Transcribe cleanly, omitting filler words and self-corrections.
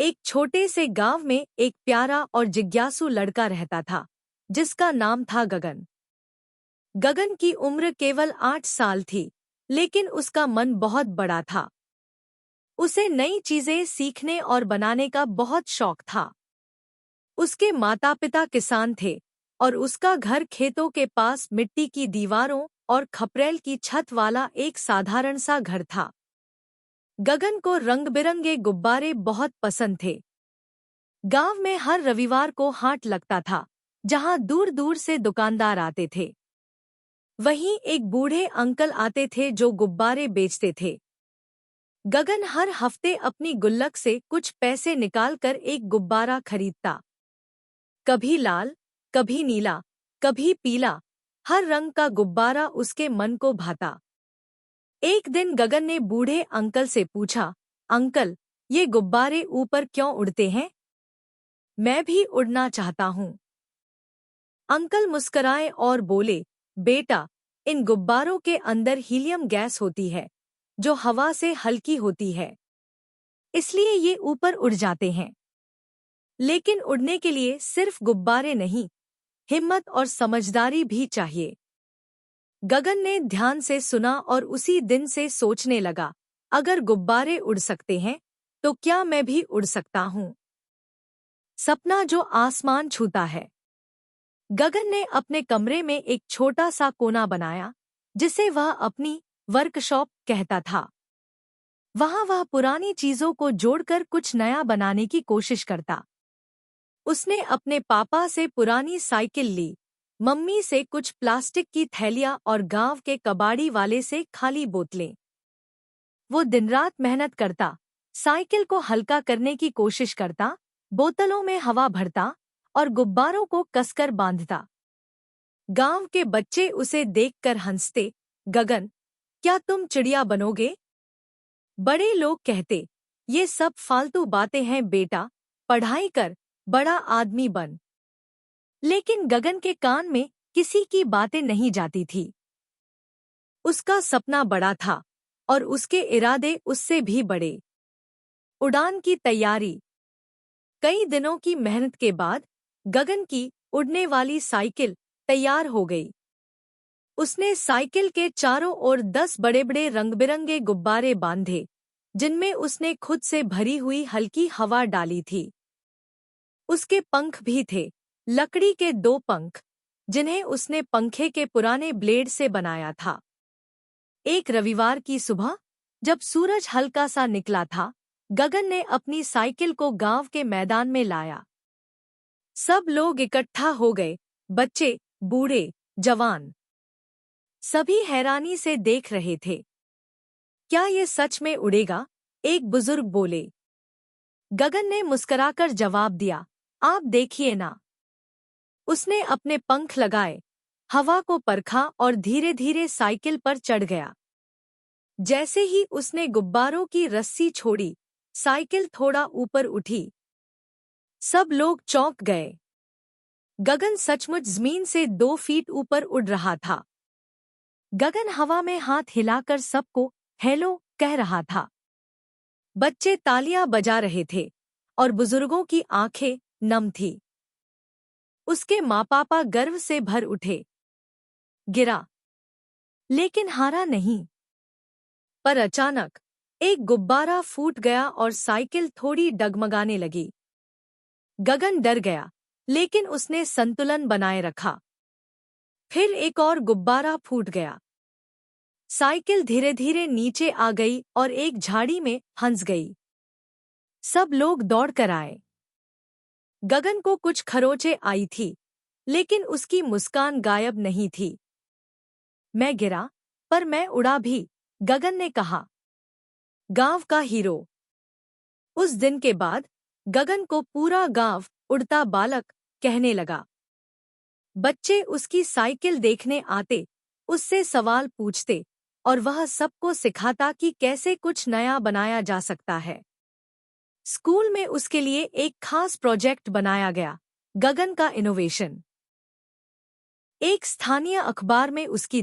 एक छोटे से गांव में एक प्यारा और जिज्ञासु लड़का रहता था जिसका नाम था गगन। गगन की उम्र केवल 8 साल थी, लेकिन उसका मन बहुत बड़ा था। उसे नई चीजें सीखने और बनाने का बहुत शौक था। उसके माता पिता किसान थे और उसका घर खेतों के पास मिट्टी की दीवारों और खपरेल की छत वाला एक साधारण सा घर था। गगन को रंग बिरंगे गुब्बारे बहुत पसंद थे। गांव में हर रविवार को हाट लगता था, जहां दूर दूर से दुकानदार आते थे। वहीं एक बूढ़े अंकल आते थे जो गुब्बारे बेचते थे। गगन हर हफ्ते अपनी गुल्लक से कुछ पैसे निकालकर एक गुब्बारा खरीदता। कभी लाल, कभी नीला, कभी पीला, हर रंग का गुब्बारा उसके मन को भाता। एक दिन गगन ने बूढ़े अंकल से पूछा, अंकल, ये गुब्बारे ऊपर क्यों उड़ते हैं? मैं भी उड़ना चाहता हूँ। अंकल मुस्कराए और बोले, बेटा, इन गुब्बारों के अंदर हीलियम गैस होती है, जो हवा से हल्की होती है, इसलिए ये ऊपर उड़ जाते हैं। लेकिन उड़ने के लिए सिर्फ गुब्बारे नहीं, हिम्मत और समझदारी भी चाहिए। गगन ने ध्यान से सुना और उसी दिन से सोचने लगा, अगर गुब्बारे उड़ सकते हैं, तो क्या मैं भी उड़ सकता हूँ? सपना जो आसमान छूता है। गगन ने अपने कमरे में एक छोटा सा कोना बनाया, जिसे वह अपनी वर्कशॉप कहता था। वहां वह पुरानी चीजों को जोड़कर कुछ नया बनाने की कोशिश करता। उसने अपने पापा से पुरानी साइकिल ली, मम्मी से कुछ प्लास्टिक की थैलियां और गांव के कबाड़ी वाले से खाली बोतलें। वो दिनरात मेहनत करता, साइकिल को हल्का करने की कोशिश करता, बोतलों में हवा भरता और गुब्बारों को कसकर बांधता। गांव के बच्चे उसे देखकर हंसते, गगन, क्या तुम चिड़िया बनोगे? बड़े लोग कहते, ये सब फालतू बातें हैं बेटा, पढ़ाई कर, बड़ा आदमी बन। लेकिन गगन के कान में किसी की बातें नहीं जाती थी। उसका सपना बड़ा था और उसके इरादे उससे भी बड़े। उड़ान की तैयारी। कई दिनों की मेहनत के बाद गगन की उड़ने वाली साइकिल तैयार हो गई। उसने साइकिल के चारों ओर 10 बड़े-बड़े रंग-बिरंगे गुब्बारे बांधे, जिनमें उसने खुद से भरी हुई हल्की हवा डाली थी। उसके पंख भी थे, लकड़ी के 2 पंख, जिन्हें उसने पंखे के पुराने ब्लेड से बनाया था। एक रविवार की सुबह, जब सूरज हल्का सा निकला था, गगन ने अपनी साइकिल को गांव के मैदान में लाया। सब लोग इकट्ठा हो गए, बच्चे, बूढ़े, जवान। सभी हैरानी से देख रहे थे। क्या ये सच में उड़ेगा? एक बुजुर्ग बोले। गगन ने मुस्कुराकर जवाब दिया, आप देखिए ना। उसने अपने पंख लगाए, हवा को परखा और धीरे धीरे साइकिल पर चढ़ गया। जैसे ही उसने गुब्बारों की रस्सी छोड़ी, साइकिल थोड़ा ऊपर उठी। सब लोग चौंक गए। गगन सचमुच जमीन से 2 फीट ऊपर उड़ रहा था। गगन हवा में हाथ हिलाकर सबको हेलो कह रहा था। बच्चे तालियां बजा रहे थे और बुजुर्गों की आंखें नम थी। उसके माँ पापा गर्व से भर उठे। गिरा, लेकिन हारा नहीं। पर अचानक एक गुब्बारा फूट गया और साइकिल थोड़ी डगमगाने लगी। गगन डर गया, लेकिन उसने संतुलन बनाए रखा। फिर एक और गुब्बारा फूट गया। साइकिल धीरे धीरे नीचे आ गई और एक झाड़ी में फंस गई। सब लोग दौड़कर आए। गगन को कुछ खरोंचें आई थी, लेकिन उसकी मुस्कान गायब नहीं थी। मैं गिरा, पर मैं उड़ा भी, गगन ने कहा। गांव का हीरो। उस दिन के बाद गगन को पूरा गांव उड़ता बालक कहने लगा। बच्चे उसकी साइकिल देखने आते, उससे सवाल पूछते और वह सबको सिखाता कि कैसे कुछ नया बनाया जा सकता है। स्कूल में उसके लिए एक खास प्रोजेक्ट बनाया गया, गगन का इनोवेशन। एक स्थानीय अखबार में उसकी